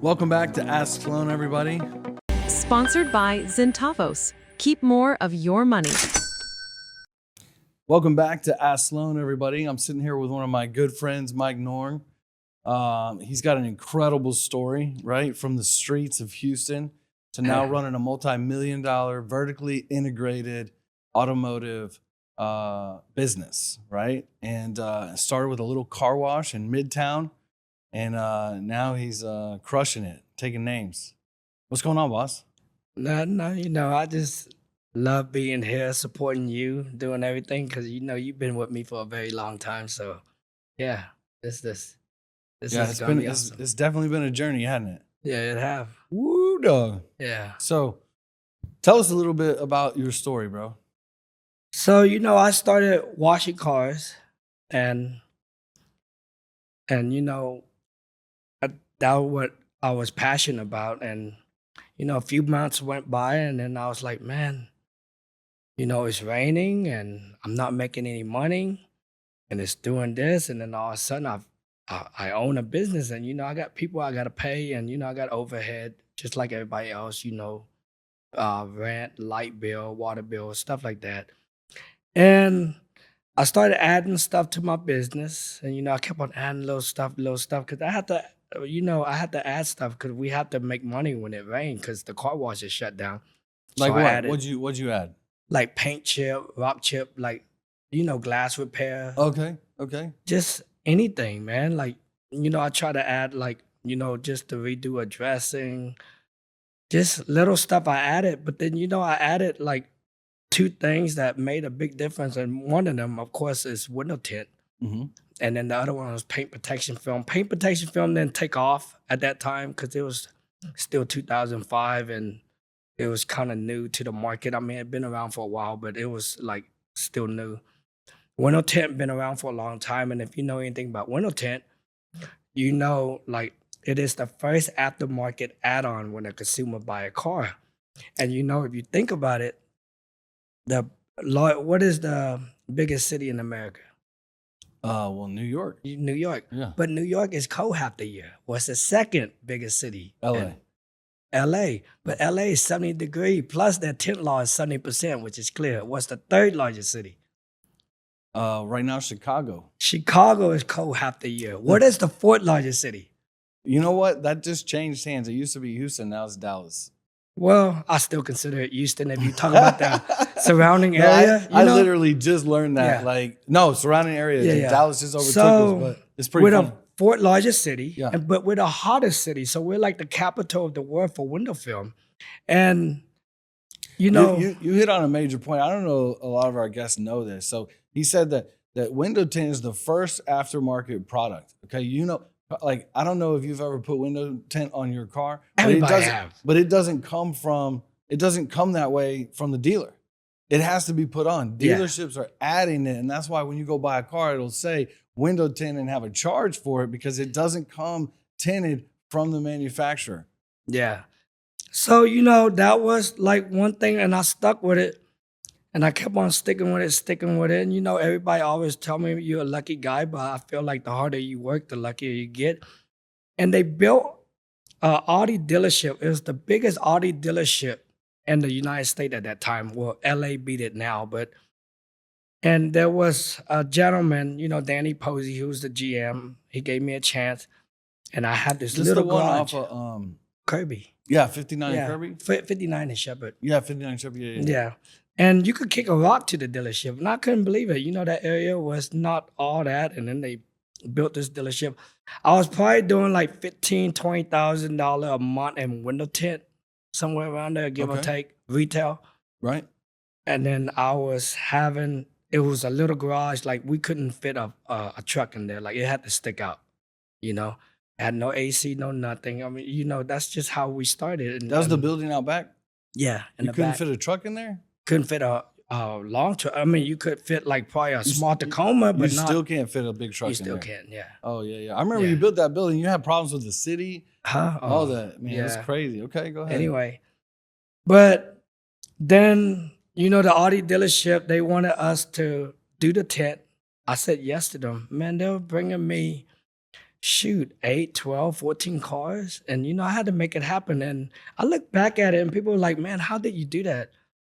Welcome back to Ask Sloan, everybody. Sponsored by Zentavos. Keep more of your money. Welcome back to Ask Sloan, everybody. I'm sitting here with one of my good friends, Mike Norng. He's got an incredible story, right? From the streets of Houston to now running a multi-million-dollar vertically integrated automotive business, right? And started with a little car wash in Midtown. And now he's crushing it, taking names. What's going on, boss? No, I just love being here, supporting you, doing everything, because you've been with me for a very long time. So, yeah, this is gonna be awesome. It's definitely been a journey, hasn't it? Yeah, it have. Woo, dog. Yeah. So, tell us a little bit about your story, bro. So, I started washing cars, and that was what I was passionate about. And a few months went by, and then I was like, man, it's raining, and I'm not making any money, and it's doing this, and then all of a sudden I own a business, and I got people I gotta pay, and I got overhead just like everybody else, rent, light bill, water bill, stuff like that. And I started adding stuff to my business, and I kept on adding little stuff, because I had to add stuff because we had to make money when it rained because the car wash is shut down. Like so what? What'd you add? Like paint chip, rock chip, like glass repair. Okay. Just anything, man. Like I try to add just to redo a dressing, just little stuff I added. But then I added like two things that made a big difference, and one of them, of course, is window tint. Mm-hmm. And then the other one was paint protection film. Paint protection film didn't take off at that time because it was still 2005 and it was kind of new to the market. I mean, it had been around for a while, but it was like still new. Window tint been around for a long time, and if you know anything about window tint, like it is the first aftermarket add-on when a consumer buy a car. And if you think about it, what is the biggest city in America? Well, New York. New York. Yeah. But New York is cold half the year. What's the second biggest city? LA. LA. But LA is 70 degrees, plus their tint law is 70%, which is clear. What's the third largest city? Right now, Chicago. Chicago is cold half the year. What is the fourth largest city? You know what? That just changed hands. It used to be Houston, now it's Dallas. Well, I still consider it Houston if you talk about the surrounding area. I literally just learned that. Yeah. Surrounding area. Yeah. Dallas just overtook us, but it's pretty We're funny. the fourth largest city, but we're the hottest city. So we're like the capital of the world for window film. And, you hit on a major point. I don't know a lot of our guests know this. So he said that window tint is the first aftermarket product. Okay, like I don't know if you've ever put window tint on your car, but it doesn't come that way from the dealer. It has to be put on. Dealerships are adding it, and that's why when you go buy a car, it'll say window tint and have a charge for it because it doesn't come tinted from the manufacturer. Yeah. So that was like one thing, and I stuck with it. And I kept on sticking with it. And, everybody always tell me you're a lucky guy, but I feel like the harder you work, the luckier you get. And they built an Audi dealership. It was the biggest Audi dealership in the United States at that time. Well, LA beat it now, and there was a gentleman, Danny Posey, who was the GM. He gave me a chance, and I had this little garage. Off of Kirby. Yeah, 59 Kirby? 59 in Shepherd. Yeah, 59 Shepherd, Yeah. And you could kick a rock to the dealership. And I couldn't believe it. That area was not all that. And then they built this dealership. I was probably doing like $15,000, $20,000 a month in window tint, somewhere around there, give or take, retail. Right. And then it was a little garage. Like we couldn't fit a truck in there. Like it had to stick out, Had no AC, no nothing. I mean, that's just how we started. That was the building out back? Yeah. You couldn't fit a truck in there? Couldn't fit a long truck. I mean, you could fit like probably a small Tacoma, but you still can't fit a big truck in there. You still can't, yeah. Oh, yeah. I remember you built that building. You had problems with the city. All that. Man, it's crazy. Okay, go ahead. Anyway, but then, the Audi dealership, they wanted us to do the tint. I said yes to them. Man, they were bringing me shoot, 8, 12, 14 cars. And, I had to make it happen. And I look back at it and people were like, man, how did you do that?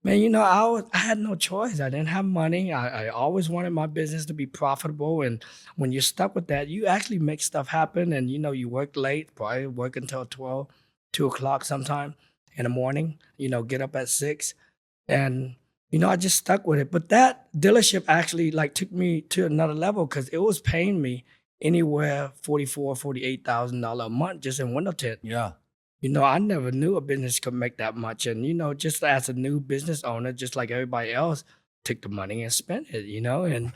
Man, I had no choice. I didn't have money. I always wanted my business to be profitable. And when you're stuck with that, you actually make stuff happen. And, you work late, probably work until 12, 2 o'clock sometime in the morning, get up at 6. And, I just stuck with it. But that dealership actually like took me to another level because it was paying me anywhere $48,000 a month just in window tint. Yeah. I never knew a business could make that much. And, just as a new business owner, just like everybody else, took the money and spent it, and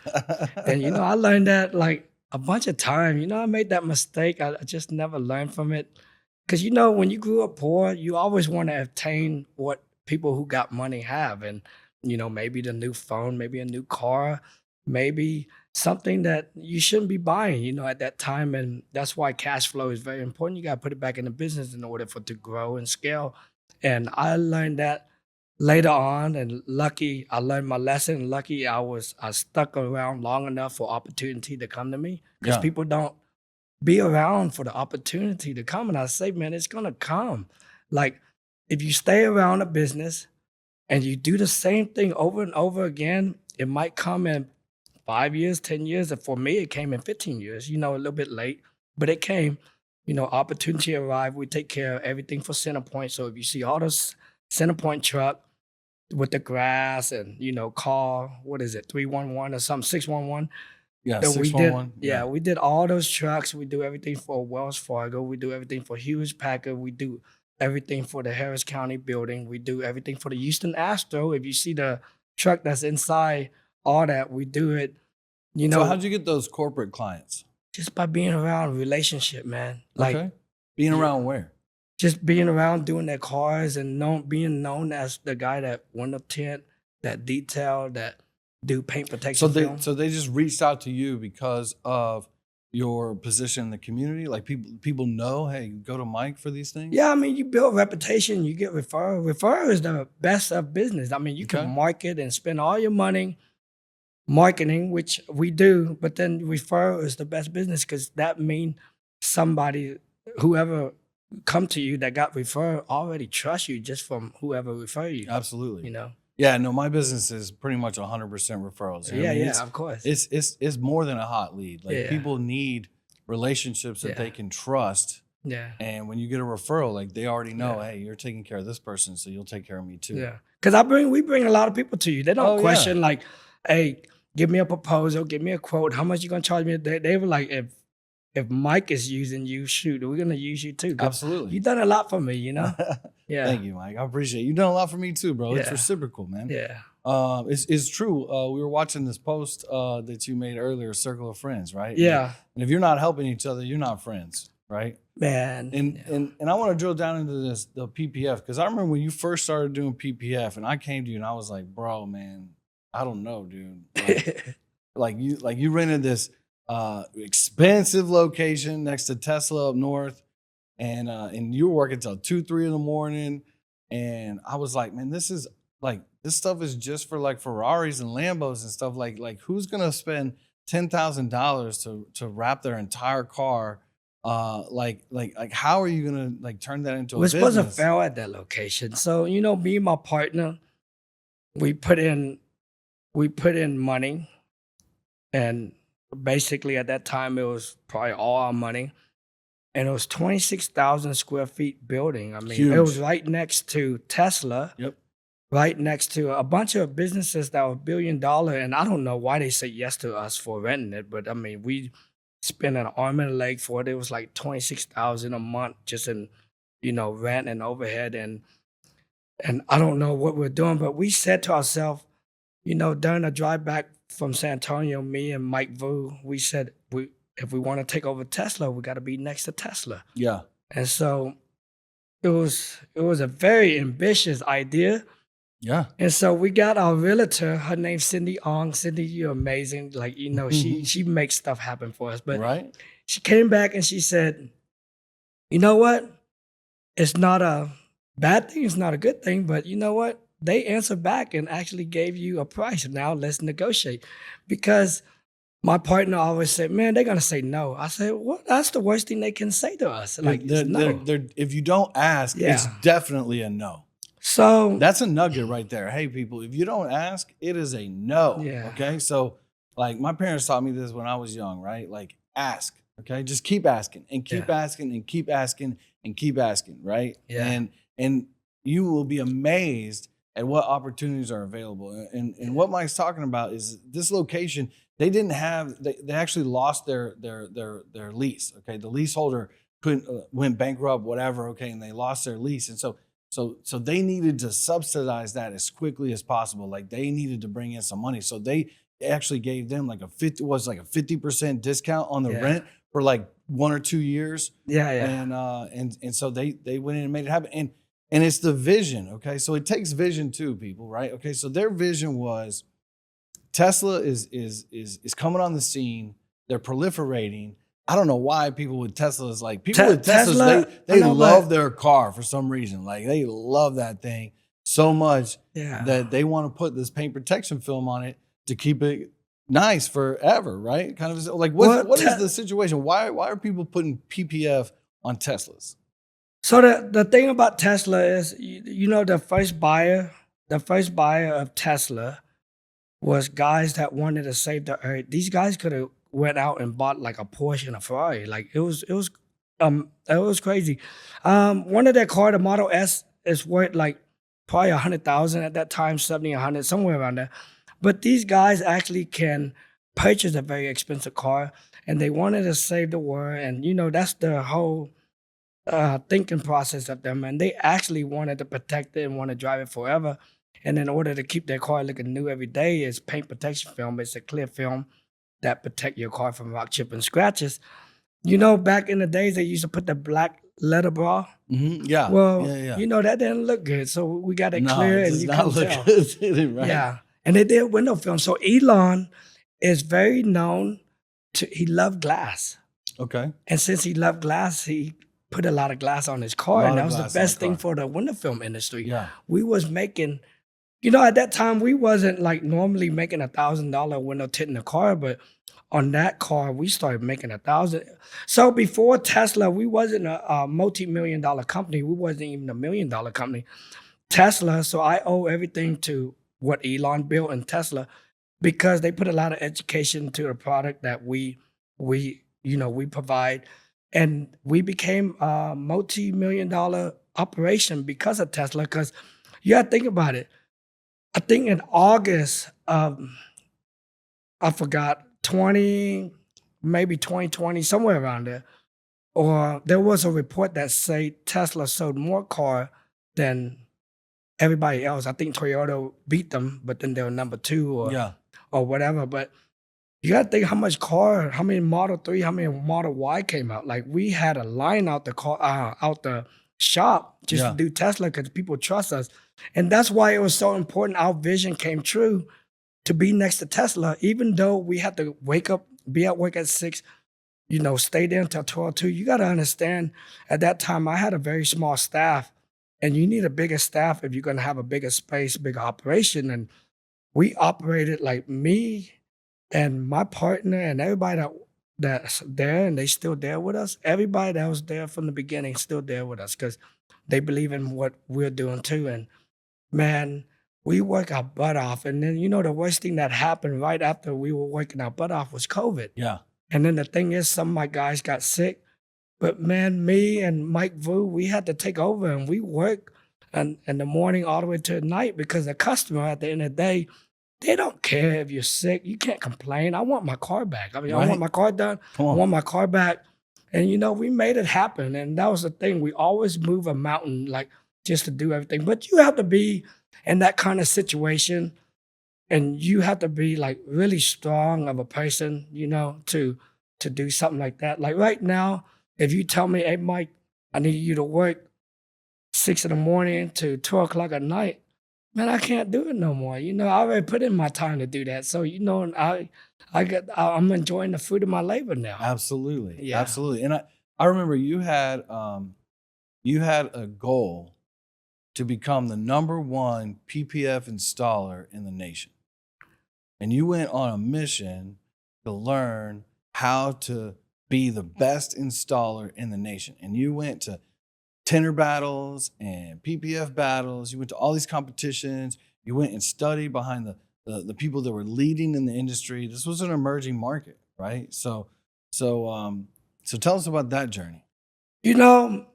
I learned that like a bunch of times. I made that mistake. I just never learned from it. Because, when you grew up poor, you always want to obtain what people who got money have. And, maybe the new phone, maybe a new car, maybe something that you shouldn't be buying, at that time. And that's why cash flow is very important. You got to put it back in the business in order for it to grow and scale. And I learned that later on, and lucky I learned my lesson. Lucky I stuck around long enough for opportunity to come to me, because people don't be around for the opportunity to come. And I say, man, it's going to come. Like if you stay around a business and you do the same thing over and over again, it might come in 5 years, 10 years. And for me, it came in 15 years, a little bit late, but it came, opportunity arrived. We take care of everything for Centerpoint. So if you see all those Centerpoint truck with the grass and, call, what is it, 311 or something, 611. Yeah, So 611. we did all those trucks. We do everything for Wells Fargo. We do everything for Hewlett Packard. We do everything for the Harris County building. We do everything for the Houston Astro. If you see the truck that's inside all that, we do it. So how'd you get those corporate clients? Just by being around relationship, man. Like being around where? Just being around doing their cars and being known as the guy that window tint, that detail, that do paint protection film. So they just reached out to you because of your position in the community? Like people know, hey, go to Mike for these things? Yeah, I mean, you build reputation, you get referral. Referral is the best of business. I mean, you can market and spend all your money marketing, which we do, but then referral is the best business because that means somebody, whoever come to you that got referred already trust you just from whoever referred you. Absolutely. Yeah, no, my business is pretty much 100% referrals. Yeah, of course. It's more than a hot lead. Like people need relationships that they can trust. Yeah. And when you get a referral, like they already know, hey, you're taking care of this person, so you'll take care of me too. Yeah. Because we bring a lot of people to you. They don't question like, hey, give me a proposal, give me a quote. How much you gonna charge me? They were like, if Mike is using you, shoot, we're gonna use you too. Absolutely. You've done a lot for me, Yeah. Thank you, Mike. I appreciate it. You've done a lot for me too, bro. It's reciprocal, man. Yeah. It's true. We were watching this post that you made earlier, Circle of Friends, right? Yeah. And if you're not helping each other, you're not friends, right? Man. And I want to drill down into the PPF, because I remember when you first started doing PPF and I came to you and I was like, bro, man, I don't know, dude. Like you rented this expensive location next to Tesla up north, and you were working till 2, 3 in the morning, and I was like, man, this stuff is just for like Ferraris and Lambos and stuff. Like who's gonna spend $10,000 to wrap their entire car? Like how are you gonna like turn that into a business? We're supposed to fail at that location. So me and my partner, we put in money, and basically at that time it was probably all our money, and it was 26,000 square feet building. I mean, it was right next to Tesla. Yep. Right next to a bunch of businesses that were $1 billion, and I don't know why they say yes to us for renting it, but I mean, we spent an arm and a leg for it. It was like $26,000 a month just in, rent and overhead, and I don't know what we're doing, but we said to ourselves, during a drive back from San Antonio, me and Mike Vu, we said if we want to take over Tesla, we got to be next to Tesla. Yeah. And so it was a very ambitious idea. Yeah. And so we got our realtor, her name's Cindy Ong. Cindy, you're amazing. Like, she makes stuff happen for us. But she came back and she said, you know what? It's not a bad thing. It's not a good thing. But you know what? They answered back and actually gave you a price. Now let's negotiate. Because My partner always said, "Man, they're gonna say no." I said, "Well, that's the worst thing they can say to us. Like, it's no." If you don't ask, it's Yeah. definitely a no. So That's a nugget right there. Hey, people, if you don't ask, it is a no. Yeah. Okay. So, like, my parents taught me this when I was young, right? Like, ask. Okay. Just keep asking and keep Yeah. asking and keep asking and keep asking, right? Yeah. And you will be amazed at what opportunities are available. And what Mike's talking about is this location. They didn't have. They actually lost their lease. Okay, the leaseholder couldn't went bankrupt, whatever. Okay, and they lost their lease, and so they needed to subsidize that as quickly as possible. Like, they needed to bring in some money, so they actually gave them like a 50% discount on the Yeah. rent for like 1 or 2 years. Yeah. Yeah. And so they went in and made it happen. And it's the vision. Okay, so it takes vision too, people. Right? Okay, so their vision was Tesla is coming on the scene. They're proliferating. I don't know why people with Teslas, like people with Teslas, Tesla, they know, love their car for some reason. Like, they love that thing so much Yeah. that they want to put this paint protection film on it to keep it nice forever, right? Kind of like, what is the situation? Why are people putting PPF on Teslas? So the thing about Tesla is, you know, the first buyer of Tesla was guys that wanted to save the earth. These guys could have went out and bought like a Porsche and a Ferrari. Like, it was crazy. One of their car, the Model S, is worth like probably 100,000 at that time, 70, 100, somewhere around there. But these guys actually can purchase a very expensive car, and they wanted to save the world. And you know, that's the whole thinking process of them. And they actually wanted to protect it and want to drive it forever. And in order to keep their car looking new every day, is paint protection film. It's a clear film that protect your car from rock, chip, and scratches. You know, back in the days, they used to put the black leather bra. Yeah. Well, Yeah. you know, that didn't look good. So we got it No, clear, it and does you not couldn't look tell. good, did it, right? Yeah. And they did window film. So Elon is very known he loved glass. Okay. And since he loved glass, he put a lot of glass on his car. And that was the best thing for the window film industry. Yeah. We was making, you know, at that time, we wasn't like normally making $1,000 window tint in a car, but on that car, we started making 1,000. So before Tesla, we wasn't a multi-million-dollar company. We wasn't even $1 million company. Tesla, so I owe everything to what Elon built in Tesla, because they put a lot of education to the product that we provide, and we became a multi-million-dollar operation because of Tesla. Because you got to think about it. I think in August of, I forgot, 2020, somewhere around there, or there was a report that said Tesla sold more car than everybody else. I think Toyota beat them, but then they were number 2 or whatever. But you got to think how many Model 3, how many Model Y came out. Like, we had a line out the shop just to do Tesla because people trust us. And that's why it was so important. Our vision came true to be next to Tesla, even though we had to wake up, be at work at 6, you know, stay there until 12:02. You got to understand, at that time, I had a very small staff, and you need a bigger staff if you're going to have a bigger space, bigger operation. And we operated, like, me and my partner and everybody that's there, and they still there with us. Everybody that was there from the beginning still there with us because they believe in what we're doing too. And man, we work our butt off. And then, you know, the worst thing that happened right after we were working our butt off was COVID. Yeah. And then the thing is, some of my guys got sick. But man, me and Mike Vu, we had to take over, and we work in the morning all the way to night, because the customer, at the end of the day, they don't care if you're sick. You can't complain. I want my car back. I mean, I want my car done. I want my car back. And, you know, we made it happen. And that was the thing. We always move a mountain, like, just to do everything. But you have to be in that kind of situation, and you have to be, like, really strong of a person, you know, to do something like that. Like, right now, if you tell me, hey, Mike, I need you to work 6 in the morning to 12 o'clock at night, man, I can't do it no more. You know, I already put in my time to do that. So, you know, I'm enjoying the fruit of my labor now. Absolutely. Yeah. Absolutely. And I remember you had a goal to become the #1 PPF installer in the nation. And you went on a mission to learn how to be the best installer in the nation. And you went to tenor battles and PPF battles. You went to all these competitions. You went and studied behind the people that were leading in the industry. This was an emerging market, right? So tell us about that journey. You know,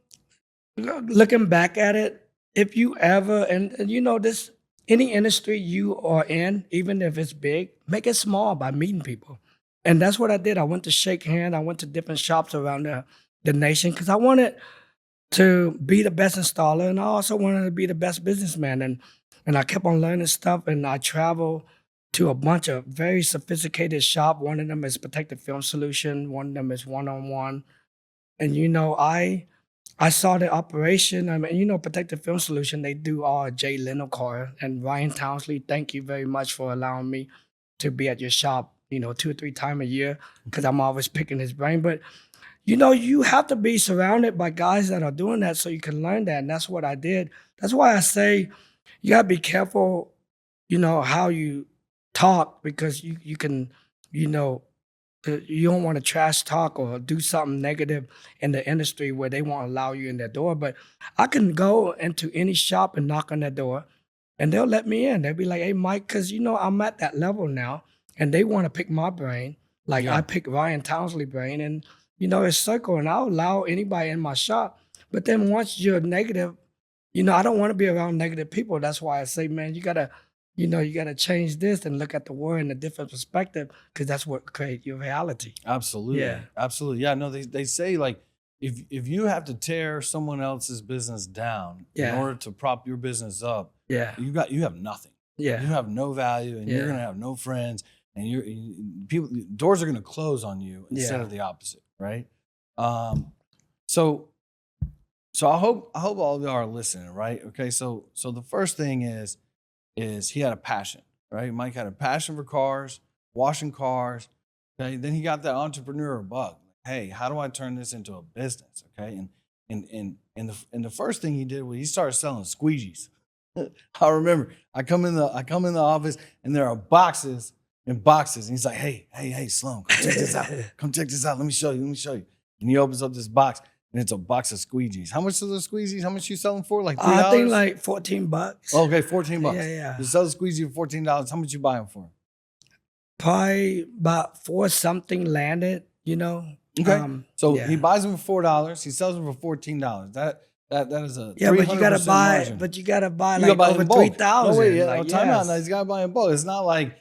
looking back at it, if you ever, and you know, this, any industry you are in, even if it's big, make it small by meeting people. And that's what I did. I went to shake hands. I went to different shops around the nation because I wanted to be the best installer, and I also wanted to be the best businessman. And I kept on learning stuff, and I traveled to a bunch of very sophisticated shops. One of them is Protective Film Solution. One of them is One-on-One. And, you know, I saw the operation. I mean, you know, Protective Film Solution, they do all Jay Leno car. And Ryan Townsley, thank you very much for allowing me to be at your shop, you know, 2 or 3 times a year, because I'm always picking his brain. But, you know, you have to be surrounded by guys that are doing that so you can learn that. And that's what I did. That's why I say you got to be careful, you know, how you talk, because you can, you know, you don't want to trash talk or do something negative in the industry where they won't allow you in their door. But I can go into any shop and knock on their door and they'll let me in. They'll be like, hey, Mike, because, you know, I'm at that level now and they want to pick my brain. Like I pick Ryan Townsley brain and, you know, it's circle, and I'll allow anybody in my shop. But then once you're negative, you know, I don't want to be around negative people. That's why I say, man, you got to change this and look at the world in a different perspective, because that's what creates your reality. Absolutely. Yeah. Absolutely. Yeah, no, they say, like, if you have to tear someone else's business down in order to prop your business up, you have nothing. Yeah. You have no value, and you're going to have no friends, and doors are going to close on you instead of the opposite, right? So I hope all of y'all are listening, right? Okay, so the first thing is he had a passion, right? Mike had a passion for cars, washing cars. Okay, then he got that entrepreneur bug. Hey, how do I turn this into a business? Okay, and the first thing he did was he started selling squeegees. I remember I come in the office and there are boxes and boxes, and he's like, hey, Sloan, come check this out. Come check this out. Let me show you. And he opens up this box. And it's a box of squeegees. How much are those squeegees? How much you selling for? Like $3? I think like $14. Okay, $14. Yeah. You sell the squeegee for $14. How much you buy them for? Probably about 4 something landed, you know. Okay. He buys them for $4. He sells them for $14. That is a 300% but you gotta buy. margin. But you gotta buy like over 3,000. No, wait, time out. Now, he's gotta buy in bulk. It's not like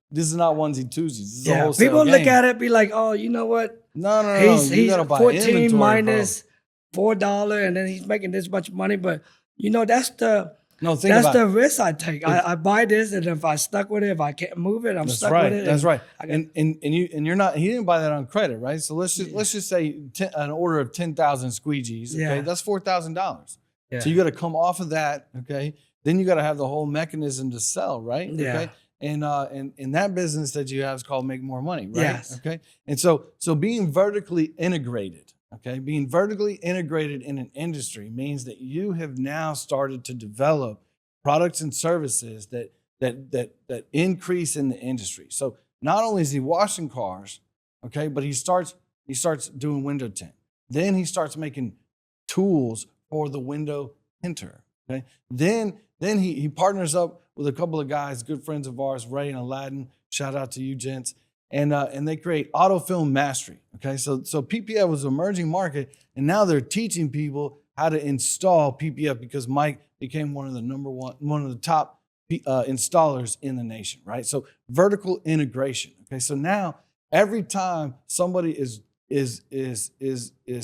this is not onesie twosies. This is a wholesale people game. look at it, be like, oh, you know what? No. He's you gotta buy 14 minus $4, and then he's making this much money. But you know, that's the risk I take. I buy this, and if I stuck with it, if I can't move it, I'm stuck with it. That's right. And you're not. He didn't buy that on credit, right? So let's just say an order of 10,000 squeegees. Okay, that's $4,000. Yeah. So you got to come off of that. Okay, then you got to have the whole mechanism to sell, right? Yeah. Okay. And that business that you have is called Make More Money, right? Yes. Okay. And so being vertically integrated, being vertically integrated in an industry means that you have now started to develop products and services that increase in the industry. So not only is he washing cars, but he starts doing window tint. Then he starts making tools for the window tinter. Okay. Then he partners up with a couple of guys, good friends of ours, Ray and Aladdin. Shout out to you, gents. And they create auto film mastery. Okay, so PPF was an emerging market, and now they're teaching people how to install PPF because Mike became one of the top installers in the nation. Right. So vertical integration. Okay, so now every time somebody is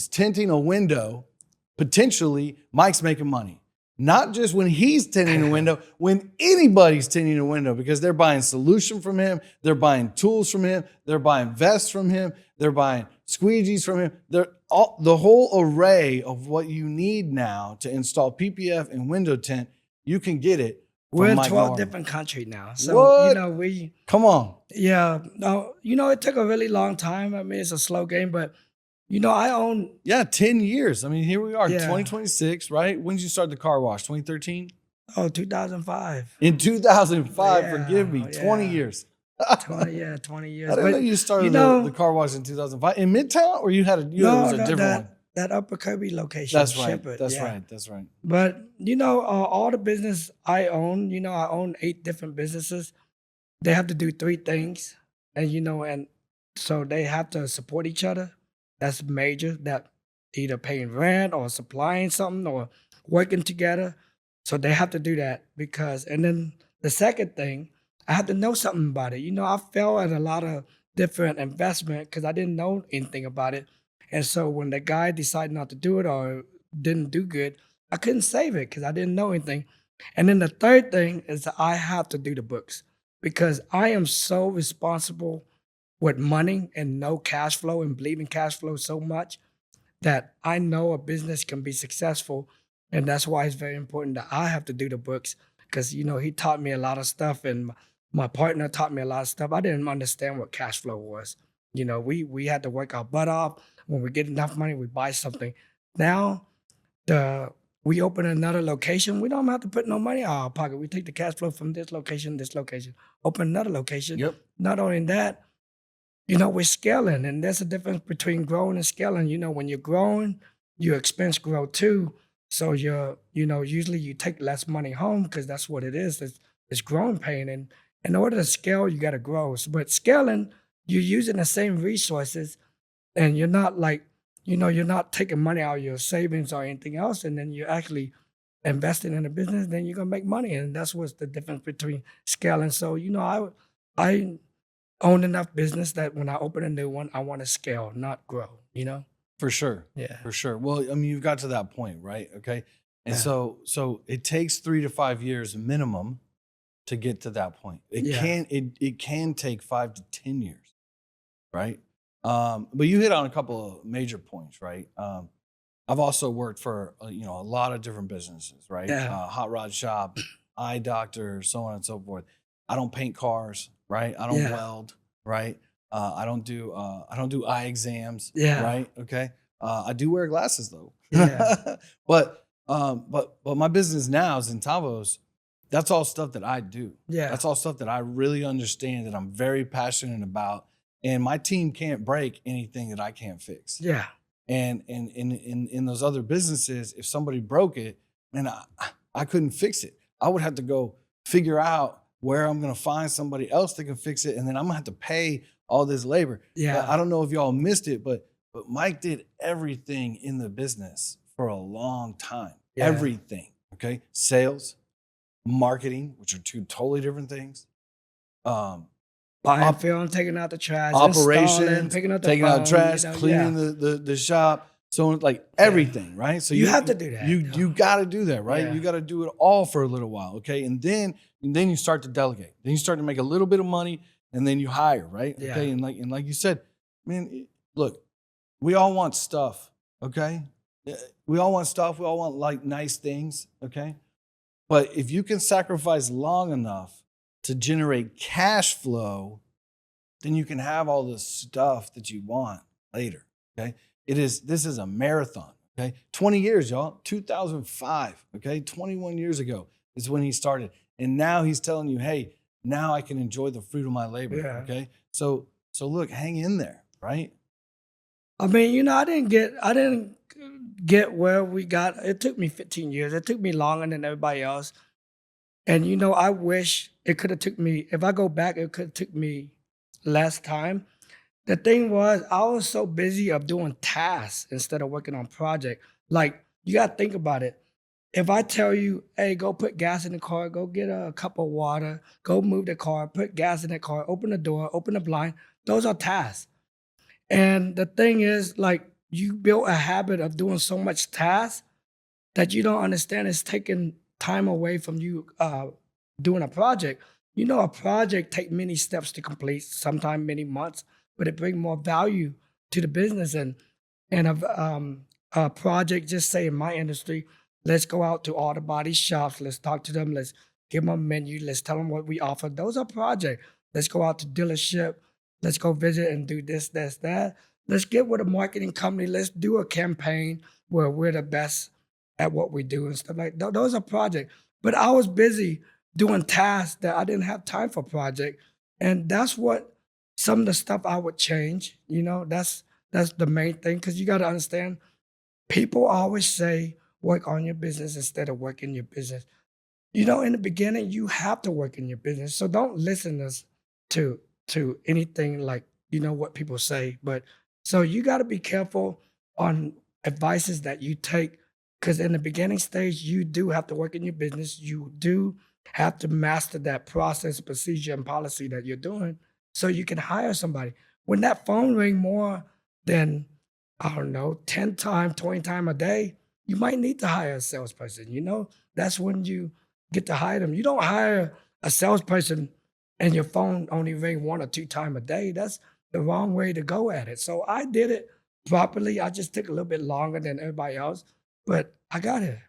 tinting a window, potentially Mike's making money. Not just when he's tinting a window, when anybody's tinting a window, because they're buying solution from him, they're buying tools from him, they're buying vests from him, they're buying squeegees from him. The whole array of what you need now to install PPF and window tint, you can get it. We're in Mike 12 Norng. different countries now. So, what? you know, Come on. Yeah. No, you know, it took a really long time. I mean, it's a slow game, but you know, I own... 10 years. I mean, here we are, 2026, right? When did you start the car wash? 2013? Oh, 2005. In 2005, forgive me, 20 years. 20 years. I didn't know But you started you know, the car wash in 2005 in Midtown, or it no, was a no, different one. that Upper Kirby location, That's right. Shepherd, That's yeah. right. That's right. But all the business I own, I own 8 different businesses. They have to do 3 things, and so they have to support each other. That's major. That either paying rent or supplying something or working together. So they have to do that and then the second thing, I have to know something about it. I fell at a lot of different investment because I didn't know anything about it. And so when the guy decided not to do it or didn't do good, I couldn't save it because I didn't know anything. And then the third thing is that I have to do the books because I am so responsible with money and no cash flow and believe in cash flow so much that I know a business can be successful. And that's why it's very important that I have to do the books because, he taught me a lot of stuff and my partner taught me a lot of stuff. I didn't understand what cash flow was. We had to work our butt off. When we get enough money, we buy something. Now, the we open another location, we don't have to put no money out of our pocket. We take the cash flow from this location, open another location. Yep. Not only that, we're scaling, and there's a difference between growing and scaling. When you're growing, your expense grow too. So usually you take less money home because that's what it is. It's growing pain, and in order to scale, you got to grow. But scaling, you're using the same resources, and you're not you're not taking money out of your savings or anything else, and then you're actually investing in a business. Then you're gonna make money, and that's what's the difference between scaling. So I own enough business that when I open a new one, I want to scale, not grow. For sure. Yeah. For sure. Well, I mean, you've got to that point, right? Okay. And Yeah. so it takes 3 to 5 years minimum to get to that point. It can take 5 to 10 years, right? But you hit on a couple of major points, right? I've also worked for a lot of different businesses, right? Yeah. Hot rod shop, eye doctor, so on and so forth. I don't paint cars, right? I don't Yeah. weld, right? I don't do eye exams, Yeah. right? Okay. I do wear glasses though. Yeah. but my business now is Centavos. That's all stuff that I do. Yeah. That's all stuff that I really understand, that I'm very passionate about. And my team can't break anything that I can't fix. Yeah. And in those other businesses, if somebody broke it, man, I couldn't fix it. I would have to go figure out where I'm going to find somebody else that can fix it, and then I'm going to have to pay all this labor. Yeah. I don't know if y'all missed it, but Mike did everything in the business for a long time. Yeah. Everything. Okay, sales, marketing, which are 2 totally different things. Buying film, taking out the trash, Operations, installing, picking up the taking out phone, trash, cleaning the shop, so like everything, right? So you have to do that. You got to do that, right? Yeah. You got to do it all for a little while, okay? And then you start to delegate. Then you start to make a little bit of money, and then you hire, right? Yeah. Okay, and like you said, man, look, we all want stuff, okay? We all want stuff. We all want like nice things, okay? But if you can sacrifice long enough to generate cash flow, then you can have all the stuff that you want later. Okay. This is a marathon. Okay. 20 years, y'all. 2005. Okay. 21 years ago is when he started. And now he's telling you, hey, now I can enjoy the fruit of my labor. Yeah. Okay. So look, hang in there, right? I mean, I didn't get where we got. It took me 15 years. It took me longer than everybody else. And I wish it could have took me, if I go back, it could have took me less time. The thing was, I was so busy of doing tasks instead of working on project. Like, you got to think about it. If I tell you, hey, go put gas in the car, go get a cup of water, go move the car, put gas in the car, open the door, open the blind, those are tasks. And the thing is, like, you built a habit of doing so much tasks that you don't understand it's taking time away from you doing a project. A project take many steps to complete, sometimes many months, but it bring more value to the business. And a project, just say in my industry, let's go out to all the body shops, let's talk to them, let's give them a menu, let's tell them what we offer. Those are projects. Let's go out to dealership, let's go visit and do this, that. Let's get with a marketing company, let's do a campaign where we're the best at what we do and stuff like that. Those are projects. But I was busy doing tasks that I didn't have time for project. And that's what some of the stuff I would change. That's the main thing, because you got to understand, people always say work on your business instead of working your business. In the beginning, you have to work in your business. So don't listen to anything like, what people say. But so you got to be careful on advices that you take, because in the beginning stage, you do have to work in your business. You do have to master that process, procedure, and policy that you're doing so you can hire somebody. When that phone ring more than, I don't know, 10 times, 20 times a day, you might need to hire a salesperson. That's when you get to hire them. You don't hire a salesperson and your phone only ring 1 or 2 times a day. That's the wrong way to go at it. So I did it properly. I just took a little bit longer than everybody else, but I got it.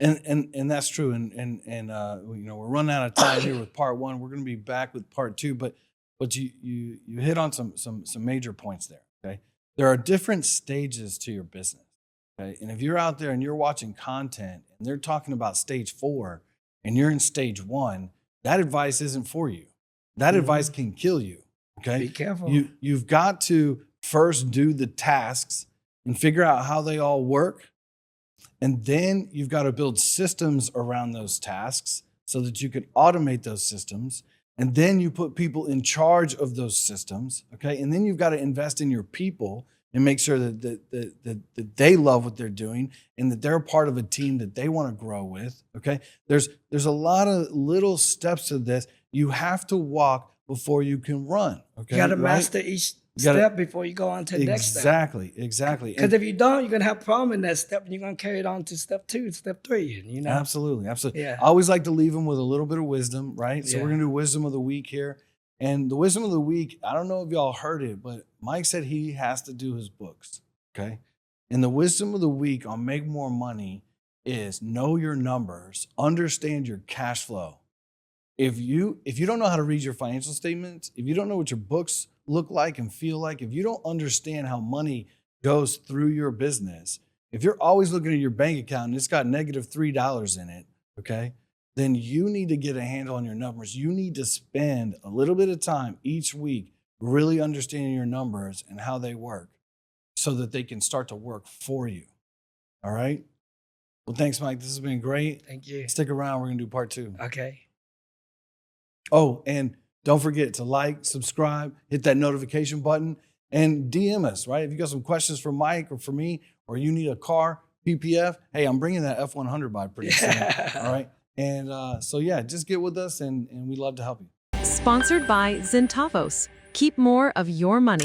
And that's true. And we're running out of time here with part 1. We're going to be back with part 2, but you hit on some major points there. Okay, there are different stages to your business. Okay, and if you're out there and you're watching content and they're talking about stage 4 and you're in stage 1, that advice isn't for you. That advice can kill you. Okay, be careful. You've got to first do the tasks and figure out how they all work. And then you've got to build systems around those tasks so that you can automate those systems. And then you put people in charge of those systems. Okay. And then you've got to invest in your people and make sure that they love what they're doing and that they're part of a team that they want to grow with. Okay. There's a lot of little steps to this. You have to walk before you can run. Okay. You got to master each step before you go on to the next step. Exactly. Because if you don't, you're going to have a problem in that step and you're going to carry it on to step 2, step 3, Absolutely. Yeah. I always like to leave them with a little bit of wisdom, right? So Yeah. we're going to do wisdom of the week here. And the wisdom of the week, I don't know if y'all heard it, but Mike said he has to do his books, okay? And the wisdom of the week on Make More Money is know your numbers, understand your cash flow. If you don't know how to read your financial statements, if you don't know what your books look like and feel like, if you don't understand how money goes through your business, if you're always looking at your bank account and it's got negative $3 in it, okay, then you need to get a handle on your numbers. You need to spend a little bit of time each week really understanding your numbers and how they work so that they can start to work for you. All right? Well, thanks, Mike. This has been great. Thank you. Stick around. We're going to do part 2. Okay. Oh, and don't forget to like, subscribe, hit that notification button, and DM us, right? If you got some questions for Mike or for me, or you need a car, PPF, hey, I'm bringing that F100 by pretty soon. All right? And just get with us, and we'd love to help you. Sponsored by Zintavos. Keep more of your money.